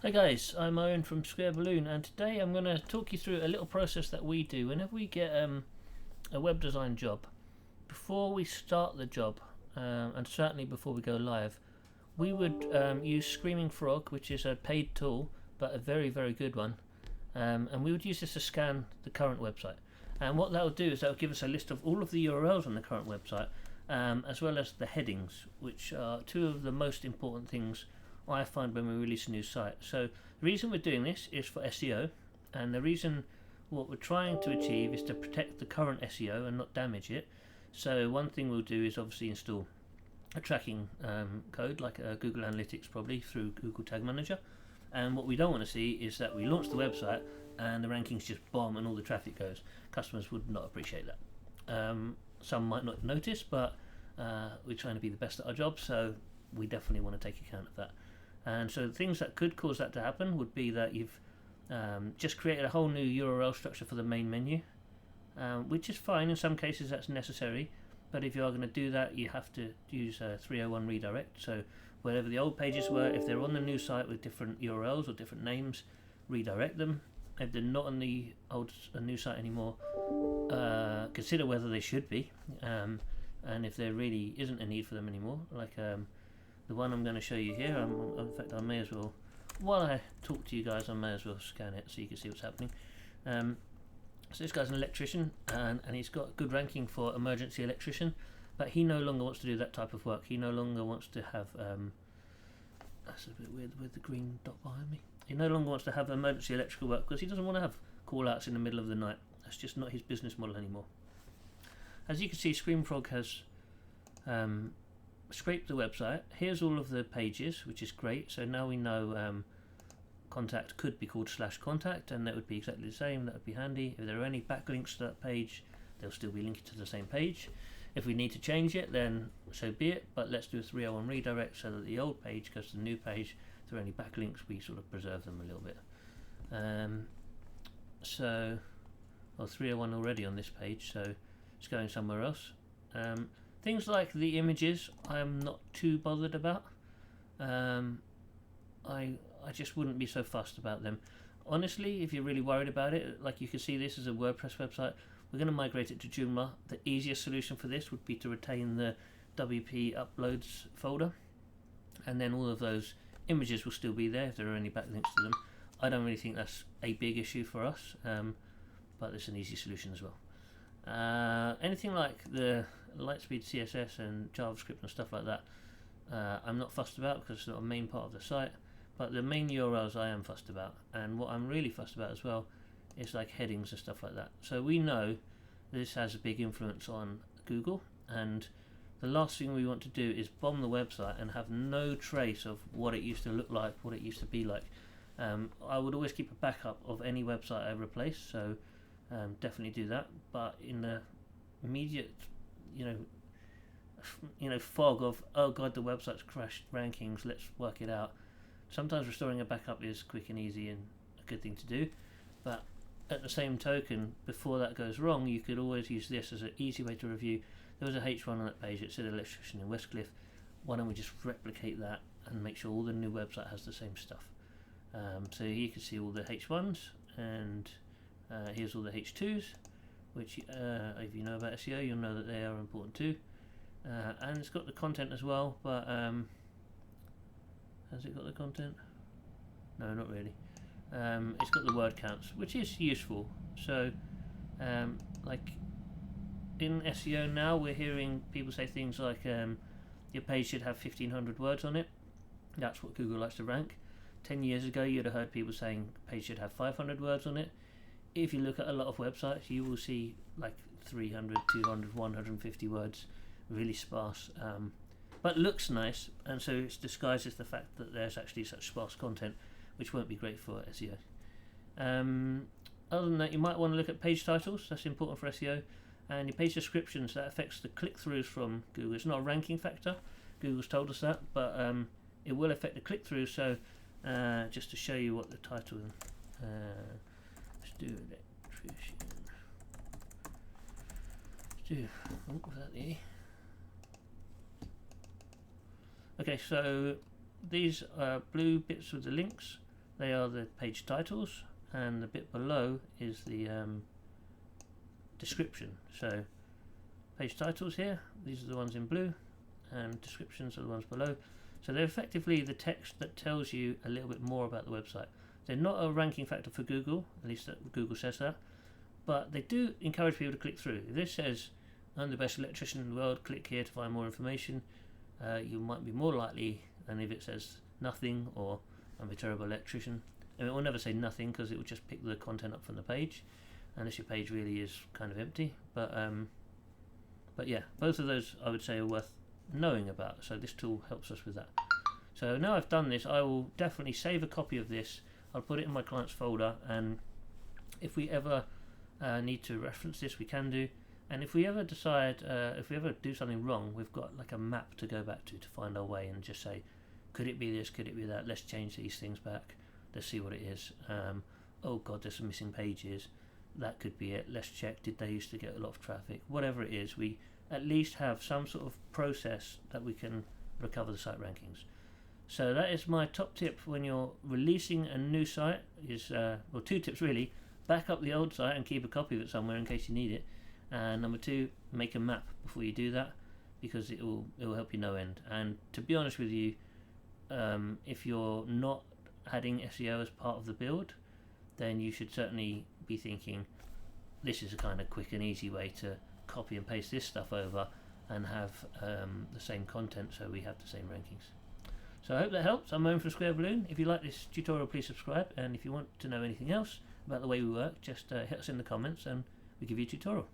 Hi guys, I'm Owen from Square Balloon, and today I'm going to talk you through a little process that we do whenever we get a web design job. Before we start the job, and certainly before we go live, we would use Screaming Frog, which is a paid tool but a very good one, and we would use this to scan the current website. And what that will do is that will give us a list of all of the URLs on the current website, as well as the headings, which are two of the most important things I find when we release a new site. So the reason we're doing this is for SEO, and the reason what we're trying to achieve is to protect the current SEO and not damage it. So one thing we'll do is obviously install a tracking code like Google Analytics, probably through Google Tag Manager. And what we don't want to see is that we launch the website and the rankings just bomb and all the traffic goes. Customers would not appreciate that. Some might not notice, but we're trying to be the best at our job, so we definitely want to take account of that. And so the things that could cause that to happen would be that you've just created a whole new URL structure for the main menu, which is fine. In some cases that's necessary, but if you are going to do that, you have to use a 301 redirect. So wherever the old pages were, if they're on the new site with different URLs or different names, redirect them. If they're not on the new site anymore, consider whether they should be, and if there really isn't a need for them anymore, like the one I'm going to show you here. In fact, I may as well, while I talk to you guys, I may as well scan it so you can see what's happening. So this guy's an electrician, and he's got good ranking for emergency electrician, but he no longer wants to do that type of work. He no longer wants to have that's a bit weird with the green dot behind me. He no longer wants to have emergency electrical work because he doesn't want to have call outs in the middle of the night. That's just not his business model anymore. As you can see, Screamfrog has scrape the website. Here's all of the pages, which is great. So now we know contact could be called /contact, and that would be exactly the same. That would be handy. If there are any backlinks to that page, they'll still be linked to the same page. If we need to change it, then so be it, but let's do a 301 redirect so that the old page goes to the new page. If there are any backlinks, we sort of preserve them a little bit. So 301 already on this page, so it's going somewhere else. Things like the images, I'm not too bothered about. I just wouldn't be so fussed about them. Honestly, if you're really worried about it, like you can see this is a WordPress website, we're going to migrate it to Joomla. The easiest solution for this would be to retain the WP uploads folder, and then all of those images will still be there if there are any backlinks to them. I don't really think that's a big issue for us, but it's an easy solution as well. Anything like the Lightspeed CSS and JavaScript and stuff like that, I'm not fussed about because it's not a main part of the site, but the main URLs I am fussed about. And what I'm really fussed about as well is like headings and stuff like that. So we know this has a big influence on Google, and the last thing we want to do is bomb the website and have no trace of what it used to look like, what it used to be like. I would always keep a backup of any website I replace, so definitely do that. But in the immediate fog of, oh god, the website's crashed rankings, let's work it out, sometimes restoring a backup is quick and easy and a good thing to do. But at the same token, before that goes wrong, you could always use this as an easy way to review. There was a H1 on that page, it said electrician in Westcliff. Why don't we just replicate that and make sure all the new website has the same stuff? So here you can see all the H1s, and here's all the H2s, which if you know about SEO, you'll know that they are important too. And it's got the content as well, but has it got the content? No, not really. It's got the word counts, which is useful. So like in SEO now, we're hearing people say things like your page should have 1,500 words on it. That's what Google likes to rank. 10 years ago, you'd have heard people saying page should have 500 words on it. If you look at a lot of websites, you will see like 300, 200, 150 words, really sparse, but looks nice, and so it disguises the fact that there's actually such sparse content, which won't be great for SEO. Other than that, you might want to look at page titles. That's important for SEO, and your page descriptions, that affects the click-throughs from Google. It's not a ranking factor, Google's told us that, but it will affect the click-throughs. So just to show you what the title, let's do electrician. Without the E. Okay, so these blue bits with the links They are the page titles, and the bit below is the description. So page titles here, these are the ones in blue, and descriptions are the ones below. So they're effectively the text that tells you a little bit more about the website. They're not a ranking factor for Google, at least that Google says that, but they do encourage people to click through. If this says, I'm the best electrician in the world, click here to find more information, you might be more likely than if it says nothing, or I'm a terrible electrician. And it will never say nothing because it will just pick the content up from the page, unless your page really is kind of empty. But yeah, both of those I would say are worth knowing about, so this tool helps us with that. So now I've done this, I will definitely save a copy of this. I'll put it in my clients folder, and if we ever need to reference this, we can do. And if we ever decide, if we ever do something wrong, we've got like a map to go back to find our way, and just say, could it be this, could it be that, let's change these things back, let's see what it is. Oh god, there's some missing pages, that could be it, let's check, did they used to get a lot of traffic? Whatever it is, we at least have some sort of process that we can recover the site rankings. So that is my top tip when you're releasing a new site, is well, two tips really: back up the old site and keep a copy of it somewhere in case you need it, and number two, make a map before you do that, because it will help you no end. And to be honest with you, if you're not adding SEO as part of the build, then you should certainly be thinking, this is a kind of quick and easy way to copy and paste this stuff over and have the same content, so we have the same rankings. So I hope that helps. I'm Owen from Square Balloon. If you like this tutorial, please subscribe, and if you want to know anything else about the way we work, just hit us in the comments and we give you a tutorial.